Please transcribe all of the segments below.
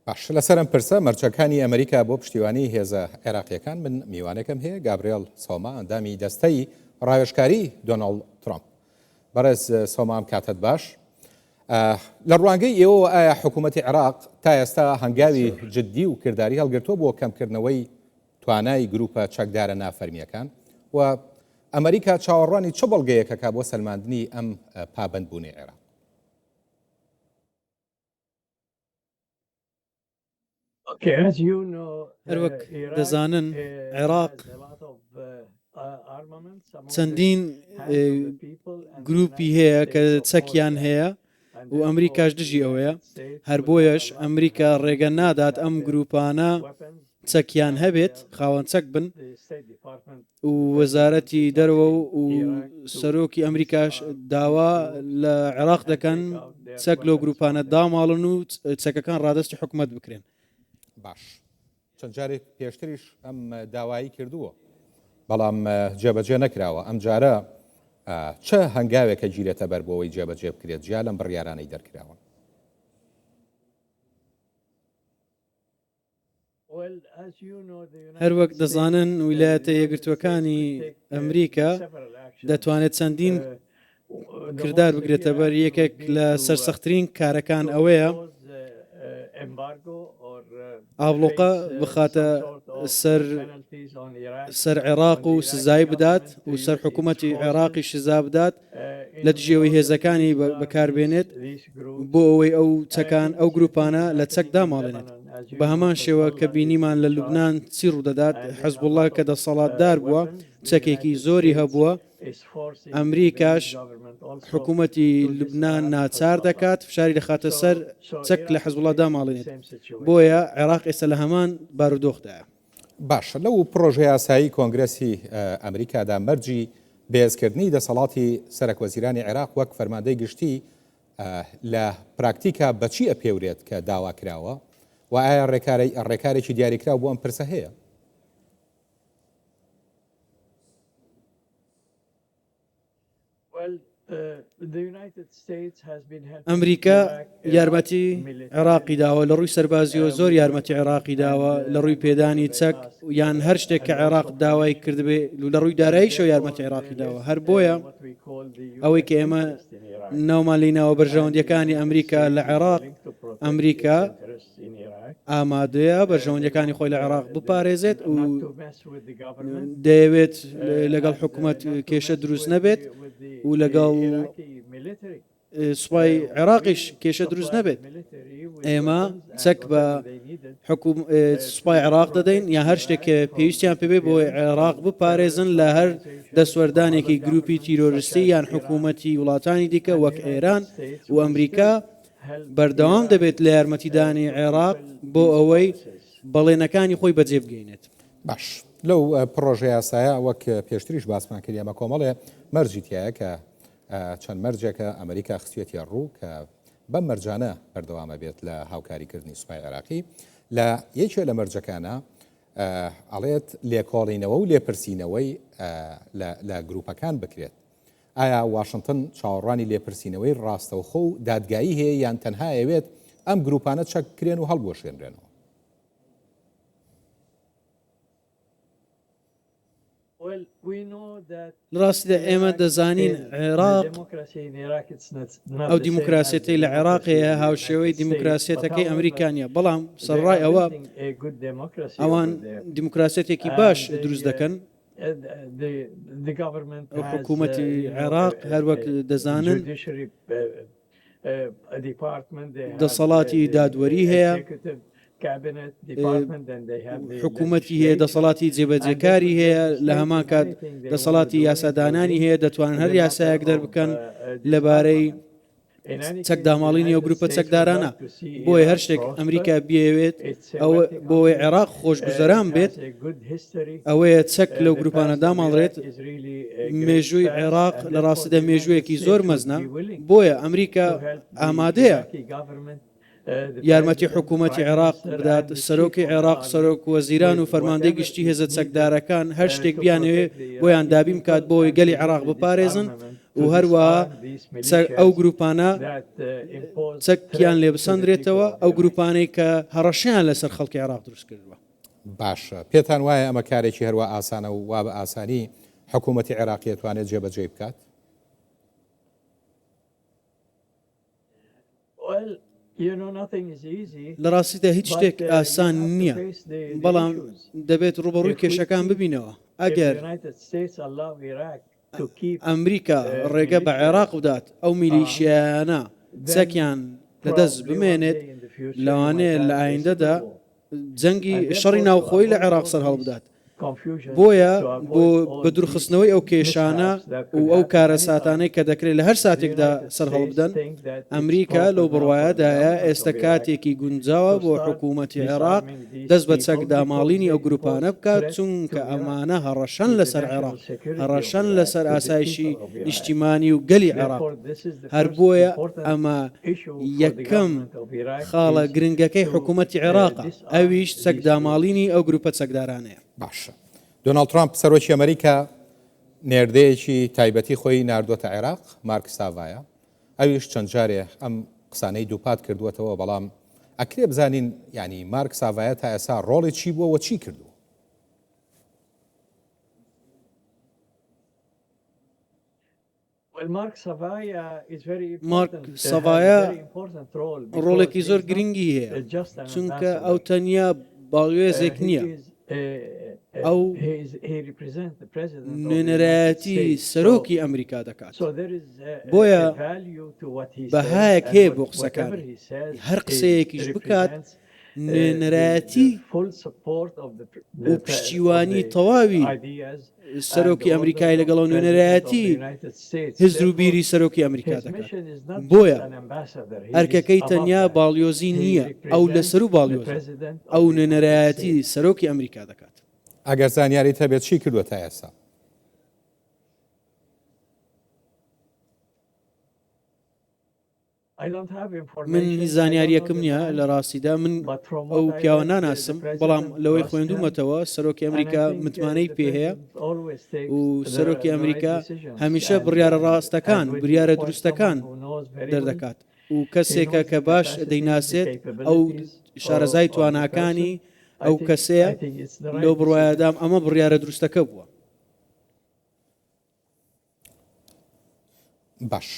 باش لەسەرم پرسە مەرجەکانی ئەمریکا بۆ پشتیوانی هێزە عێراقیەکان من میوانێکم هەیە گابریێل سۆما ئەندامی دەستەی ڕاوێژکاری دۆناڵد ترامپ. بەڕێز سۆمام کاتت باش. لە ڕوانگەی ئێوە ئایا حکوومەتی عێراق تا ئێستا هەنگاوی جددی و کردداری هەڵگرتووە بۆ کەمکردنەوەی توانای گروپە چەکدارە نافەرمیەکان و ئەمریکا چاوەڕوانی چ بەڵگەیەکەکە بۆ سەلماندنی ئەم پابەندبوونی عێراق؟ هەروەک دەزانن عێراق چەندین گروپی هەیە کە چەکیان هەیە و ئەمریکاش دژی ئەوەیە، هەر بۆیەش ئەمریکا ڕێگە نادات ئەم گروپانە چەکیان هەبێت خاوەن چەک بن و وەزارەتی دەرەوە و سەرۆکی ئەمریکاش داوا لە عێراق دەکەن چەک لەو گروپانە داماڵن و چەکەکان ڕادستی حکوومەت بکرێن. باش چەند جارێک پێشتریش ئەم داوایی کردووە بەڵام جێبەجێ نەکراوە. ئەم جارە چه هەنگاوێکە گیرێتە بەر بۆەوەی جێبەجێ بکرێت جیا لەم بڕیارانەی دەرکراوە؟ هەروەک دەزانن ویلایەتە یەکگرتووەکانی ئەمریکا دەتوانێت چەندین کردار بگرێتە بەر. یەکێک لە سەرسەختترین کارەکان ئەوەیە ئابلۆقە بخاتە سەر عێراق و سزای بدات و سەر حکوومەتی عێراقی شزا بدات لە دژێەوەی هێزەکانی بەکاربێنێت بۆ ئەوەی ئەو چەکان ئەو گروپانە لە چەک داماڵێنێت. بە هەمان شێوە کە بینیمان لە لوبناان چی ڕوودەدات، حەزبوڵڵا کە دەسەڵاتدار بووە چەکێکی زۆری هەبووە، ئەمریکاش حکوومەتی لوبناان ناچار دەکات فشاری دەخاتە سەر چەک لە حەزبوڵڵا داماڵێنێت. بۆیە عێراق ئێستا لە هەمان بارودۆختایە. باشە لەو پرۆژه یاسایی کۆنگرەسی ئەمریکادا مەرجی بێزکردنی دەسەڵاتی سەرۆکوەزیرانی عێراق وەک فەرماندەی گشتی لە پراکتیکا بەچی ئەپێورێت کە داوا کراوە و ئایا ڕێکارێکی دیاریکراو بۆ ئەم پرسە هەیە؟ ئەمریکا یارمەتی عێراقی داوە لە ڕووی سەربازیەوە زۆر یارمەتی عێراقی داوە لە ڕووی پێدانی چەک یان هەر شتێک کە عێراق داوای کردبێ لە ڕووی داراییشەوە یارمەتی عێراقی داوە. هەر بۆیە ئەوەی کە ئێمە ناومان لیناوە بەرژەوەندەکانی ئەمریکا لە عێراق، ئەمریکا ئامادەیە بەرژەوەندەکانی خۆی لە عێراق بپارێزێت و دەیەوێت لەگەڵ حکوومەت کێشە دروست نەبێت و لەگەڵ سوپای عێراقیش کێشە دروست نەبێت. ئێمە چەک بە سوپای عێراق دەدەین یا هەر شتێک پێویستیان پێبێ بۆ عێراق بپارێزن لە هەر دەسوەردانێکی گروپی تیرۆریستی یان حکوومەتی وڵاتانی دیکە وەک ئێران و ئەمریکا بەردەوام دەبێت لە یارمەتیدانی عێراق بۆ ئەوەی بەڵێنەکانی خۆی بەجێ بگەینێت. باش لەو پرۆژه یاسایە وەک پێشتریش باسمان کردی ئەمە کۆمەڵێ مەرجی تایە کە چەند مەرجێکە ئەمریکا خستوێتی ڕوو کە بەم مەرجانە بەردەوامە بێت لە هاوکاریکردنی سوپای عێراقی. لە یەکێ لە مەرجەکانە ئەڵێت لێکۆڵینەوە و لێپرسینەوەی لە گروپەکان بکرێت. ئایا واشنگتن چاوەڕوانی لێپرسینەوەی ڕاستەوخۆ و دادگایی هەیە یان تەنها ئەوێت ئەم گروپانە چەککرێن و هەڵبۆشێنرێنەوە؟ ڕاستیدا ئێمە دەزانین عێراق ئەو دیموکراسێتی لە عێراقەیە هاوشێوەی دیموکراسێتەکەی ئەمریکانیە، بەڵام سەرڕای ئەوە ئەوان دیموکراسێتێکی باش دروست دەکەن. حکوومەتی عێراق هەروەک دەزانن دەسەڵاتی دادوەری هەیە، حکوومەتی هەیە، دەسەڵاتی جێبەجێکاری هەیە، لە هەمان کات دەسەڵاتی یاسادانانی هەیە، دەتوانن هەر یاسایەک دەربکەن لەبارەی چەک داماڵینی و گروپە چەکدارانە. بۆیە هەر شتێک ئەمریکا بیاوێت ئەوە بۆی عێراق خۆشگوزەران بێت ئەوەیە چەک لەو گروپانە داماڵڕێت. مێژووی عێراق لە ڕاستیدا مێژوویەکی زۆر مەزنە، بۆیە ئەمریکا ئامادەیە یارمەتی حکوومەتی عێراق بدات، سەرۆکی عێراق، سەرۆک وەزیران و فەرماندەی گشتی هێزە چەکدارەکان هەر شتێک بیانەوێ بۆیان دابیم کات بۆی گەلی عێراق بپارێزن و هەروەها ئەو گروپانە چەکیان لێ بسەندرێتەوە ئەو گروپانەی کە هەڕەشیان لەسەر خەڵکی عێراق دروست کردووە. باشە پێتان وایە ئەمە کارێکی هەروە ئاسانە و وا بە ئاسانی حکوومەتی عێراقی دەتوانێت جێبەجێ بکات؟ لە ڕاستیدا هیچ شتێک ئاسان نییە، بەڵام دەبێت ڕوبەڕووی کێشەکان ببینەوە. ئەگەر ئەمریکا ڕێگە بە عێراق بدات ئەو میلیشیانە چەکیان لەدەست بمێنێت، لەوانەیە لە ئایندەدا جەنگی شەڕی ناوخۆی لە عێراق سەر هەڵبدات. بۆیە بۆ بە دوورخستنەوەی ئەو کێشانە و ئەو کارە ساتانەی کە دەکرێت لە هەر ساتێکدا سەر هەڵبدەن، ئەمریکا لەو بڕواایەدایە ئێستا کاتێکی گونجاوە بۆ حکوومەتی عێراق دەست بە چەک داماڵینی ئەو گروپانە بکات، چونکە ئەمانە هەڕەشەن لەسەر عێراق، هەڕەشەن لەسەر ئاسایشی نیشتیمانی و گەلی عێراق. هەر بۆیە ئەمە یەکەم خاڵە گرنگەکەی حکوومەتی عێراقە، ئەویش چەک داماڵینی ئەو گروپە چەکدارانەیە. باشە دۆناڵد ترامپ سەرۆکی ئەمریکا نێردەیەکی تایبەتی خۆی ناردووەتە عێراق، مارک ساڤایە، ئەویش چەند جارێ ئەم قسانەی دووپات کردووەتەوە، بەڵام ئەکرێ بزانین ینی مارک ساڤایە تا ئێستا ڕۆڵی چی بووە و چی کردو؟ مارک ساڤایە ڕۆڵێکی زۆر گرنگی هەیە، چونکە ئەو تەنیا باڵێزێک نییە، ئەو نوێنەرایەتی سەرۆکی ئەمریکا دەکات. بۆیە بەهایەک هەیە بۆ قسەکانی، هەر قسەیەکیش بکات نوێنەرایەتی و پشتیوانی تەواوی سەرۆکی ئەمریکای لەگەڵ نوێنەرایەتی هزر و بیری سەرۆکی ئەمریکا دەکات. بۆیە ئەرکەکەی تەنیا باڵیۆزی نییە، ئەو لەسەر و باڵیۆز ئەو نوێنەرایەتی سەرۆکی ئەمریکا دەکات. ئەگەر زانیاریت هەبێت چی کردووە تا ئێستا؟ من زانیاریەکەم نییە لە ڕاستیدا، من ئەو پیاوە ناناسم، بەڵام لەوەی خوێندومەتەوە سەرۆکی ئەمریکا متمانەی پێ هەیە و سەرۆکی ئەمریکا هەمیشە بڕیارە ڕاستەکان، بریارە دروستەکان دەردەکات و کەسێکە کە باش دەیناسێت ئەو شارەزای تواناکانی ئەو کەسەیە. لەو بڕواایەدام ئەمە بڕیارە دروستەکە بووە. باش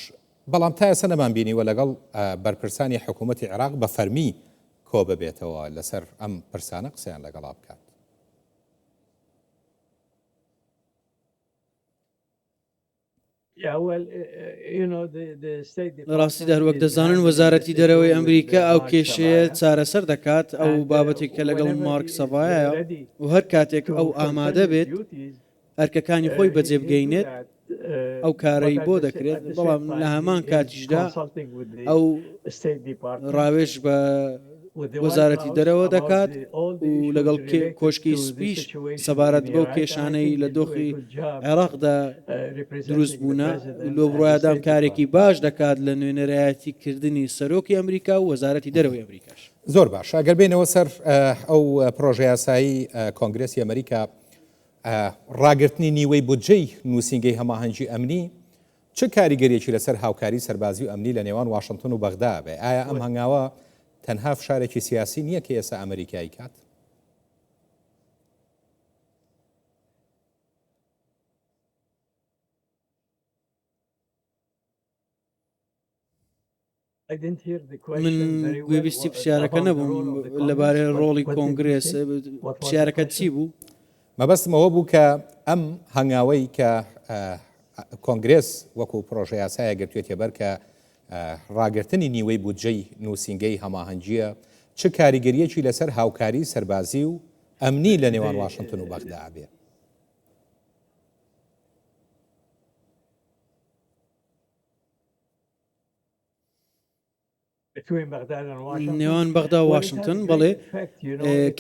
بەڵام تا ئێستا نەمان بینیوە لەگەڵ بەرپرسانی حکوومەتی عێراق بە فەرمی کۆ ببێتەوە لەسەر ئەم پرسانە قسەیان لەگەڵا بکات. لە ڕاستی دەروەک دەزانن وەزارەتی دەرەوەی ئەمریکا ئەو کێشەیە چارەسەر دەکات، ئەو بابەتێک کە لەگەڵ مارک ساڤایە و هەر کاتێک ئەو ئامادە بێت ئەرکەکانی خۆی بەجێ بگەینێت ئەو کارەی بۆ دەکرێت، بەڵام لە هەمان کاتیشدا ئەو ڕاوێژ بە وەزارەتی دەرەوە دەکات و لەگەڵ کۆشکی سپیش سەبارەت بەو کێشانەی لە دۆخی عێراقدا دروست بوونە لۆ بڕایەدام کارێکی باش دەکات لە نوێنەرایەتیکردنی سەرۆکی ئەمریکا و وەزارەتی دەرەوەی ئەمریکاش. زۆر باش ئەگەر بینەوە سەر ئەو پرۆژە یاسایی کۆنگرێسی ئەمریکا ڕاگررتنی نیوەی بودجەی نووسینگەی هەماهەنگی ئەمنی چه کاریگەریەکی لەسەر هاوکاری سەربازی و ئەمنی لە نێوان واشنگتن و بەغدا بێ؟ ئایا ئەم هەنگاوە تەنها فشارێکی سیاسی نییە کە ئێستا ئەمریکایی کات؟ من گوێبیستی پرسیارەکە نەبووم لەبارەی ڕۆڵی کۆنگرێس. پرسیارەکە چی بوو؟ مەبەستمەوە بوو کە ئەم هەنگاوەی کە کۆنگرێس وەکو پرۆژە یاسایە گرتوێتە بەر کە ڕاگررتنی نیوەی بودجەی نووسینگەی هەماهەنگیە، چه کاریگەریەکی لەسەر هاوکاری سەربازی و ئەمنی لە نێوان واشنگتن و بەغدا بێ؟ نێوان بەغدا و واشنگتن بەڵێ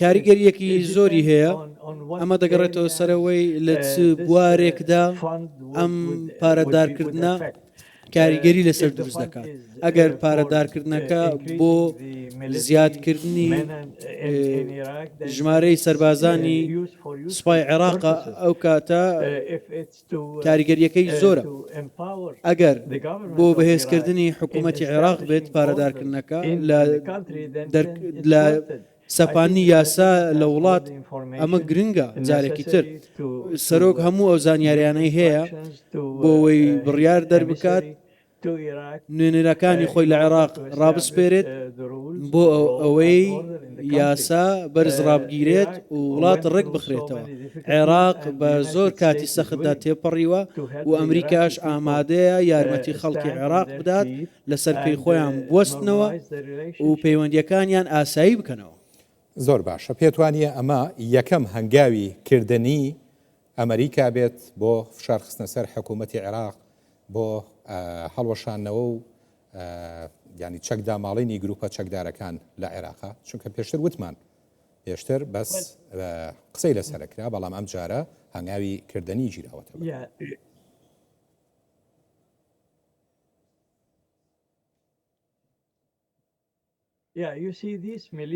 کاریگەریەکی زۆری هەیە. ئەمە دەگەڕێتەوە سەرەوەی لە چ بوارێکدا ئەم پارەدارکردنە کاریگەری لەسەر دروست دەکات ئەگەر پارەدارکردنەکە بۆ زیادکردنی ژمارەی سەربازانی سوپای عێراق ئەو کاتە کاریگەریەکەی زۆرە ئەگەر بۆ بەهێزکردنی حکوومەتی عێراق بێت پارەدارکردنەکە لە سەپانی یاسا لە وڵات ئەمە گرنگە جارێکی تر سەرۆک هەموو ئەو زانیاریانەی هەیە بۆ ئەوەی بڕیار دەربکات نوێنەرەکانی خۆی لە عێراق ڕابسپێرێت بۆ ئەوەی یاسا بەرز ڕابگیرێت و وڵات ڕێک بخرێتەوە عێراق بە زۆر کاتی سەختدا تێپەڕیوە و ئەمریکاش ئامادەیە یارمەتی خەڵکی عێراق بدات لەسەر پێی خۆیان بوەستنەوە و پەیوەندیەکانیان ئاسایی بکەنەوە زۆر باشە پێت وانیە ئەمە یەکەم هەنگاوی کردنی ئەمریکا بێت بۆ فشارخستنە سەر حکوومەتی عێراق بۆ هەڵوەشانەوە و ینی چەکدا ماڵینی گروپە چەکدارەکان لە عێراقا چونکە پێشتر وتمان پێشتر بەس قسەی لەسەرکرا بەڵام ئەم جارە هەنگاوی کردنی گیراوەتەوە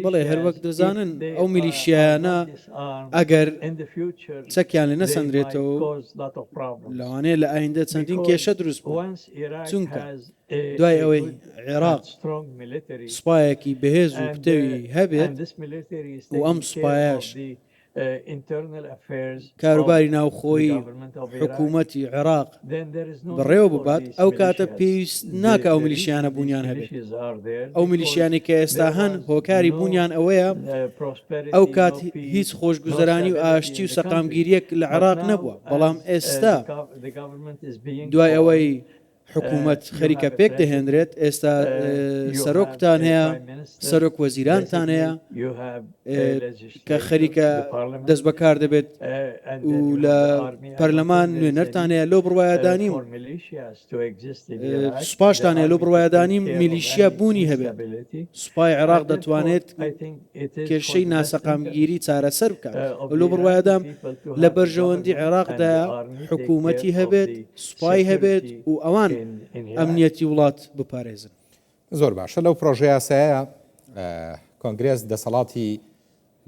بڵێ هەروەک دەزانن ئەو میلیشیانە ئەگەر چەکیان لە نەسەندرێتەوە لەوانەیە لە ئایندە چەندین کێشە دروست بوو چونکە دوای ئەوەی عێراق سوپایەکی بەهێز و پتەوی هەبێت و ئەم سوپایەش کاروباری ناوخۆی حکوومەتی عێراق بەڕێوە ببات ئەو کاتە پێویست ناکە ئەو میلیشیانە بوونیان هەبێت ئەو میلیشیانی کە ئێستا هەن هۆکاری بوونیان ئەوەیە ئەو کات هیچ خۆشگوزەرانی و ئاشتی و سەقامگیریەک لە عێراق نەبووە بەڵام ئێستا دوای ئەوەی حکوومەت خەریکە پێک دەهێنرێت ئێستا سەرۆکتان هەیە سەرۆک وەزیرانتان هەیە کە خەریکە دەست بەکار دەبێت و لە پەرلەمان نوێنەرتان هەیە لەو بڕوایەدانیم سوپاشتان هەیە لەو بڕوایەدانیم میلیشیا بوونی هەبێت سوپای عێراق دەتوانێت کێشەی ناسەقامگیری چارەسەر بکات لەو بڕوایەدام لە بەرژەوەندی عێراقدا حکوومەتی هەبێت سوپای هەبێت و ئەوان ئەمنیەتی وڵات بپارێزن زۆر باشە لەو پرۆژه یاسایە کۆنگرێس دەسەڵاتی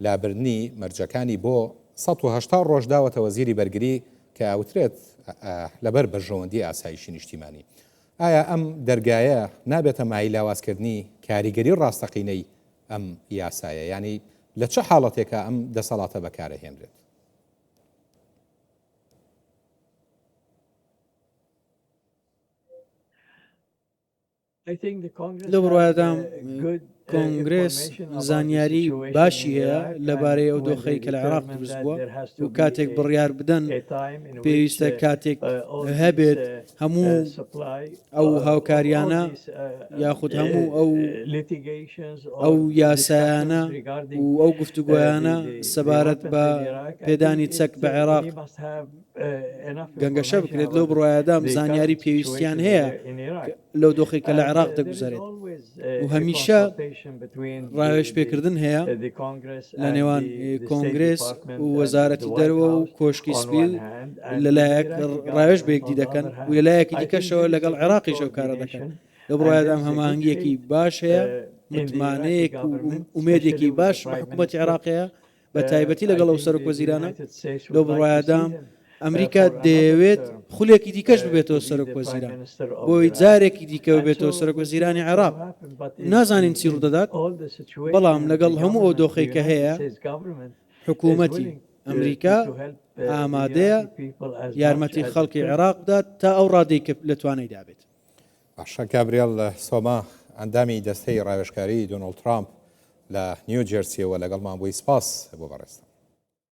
لابردنی مەرجەکانی بۆ 180 ڕۆژ داوەتە وەزیری بەرگری کە ئەوترێت لەبەر بەرژەوەندی ئاسایشی نیشتیمانی ئایا ئەم دەرگایە نابێتە مای لاوازکردنی کاریگەری ڕاستەقینەی ئەم یاسایە ینی لە چه حاڵەتێکە ئەم دەسەڵاتە بەکارەهێنرێت لە بڕوایدام کۆنگرێس زانیاری باشی هەیە لەبارەی ئەو دۆخەی کە لە عێراق دروست بووە و کاتێک بڕیار بدەن پێویستە کاتێک هەبێت هەموو ئەو هاوکاریانە یاخود هەموو ئەو یاسایانە و ئەو گفتوگۆیانە سەبارەت بە پێدانی چەک بە عێراق گەنگەشە بکرێت لەو بڕوایەدام زانیاری پێویستیان هەیە لەو دۆخی کە لە عێراق دەگوزارێت و هەمیشە ڕاوێژ پێکردن هەیە لە نێوان کۆنگرێس و وەزارەتی دەرەوە و کۆشکی سپیل لەلایەک ڕاوێژ بەیەکدی دەکەن و لەلایەکی دیکەشەوە لەگەڵ عێراقیش ئەو کارە دەکەن لە بڕوایەدام هەماهنگیەکی باش هەیە متمانەیەک و ئومێدێکی باش بە حکوومەتی عێراقەیە بە تایبەتی لەگەڵ ئەو سەرۆک وەزیرانە لەو بڕوایەدام ئەمریکا دەیەوێت خولێکی دیکەش ببێتەوە سەرۆک وەزیران بۆی جارێکی دیکە ببێتەوە سەرۆک وەزیرانی عێراق نازانین چی ڕوودەدات بەڵام لەگەڵ هەموو ئەو دۆخەی کە هەیە حکوومەتی ئەمریکا ئامادەیە یارمەتی خەڵکی عێراق بدات تا ئەو ڕادەی کە لەتوانای دابێت باشە گابریێل سۆما ئەندامی دەستەی ڕاوێژکاری دۆناڵد ترامپ لە نیو جێرسیەوە لەگەڵمان بۆی سپاس بۆ بەڕێستە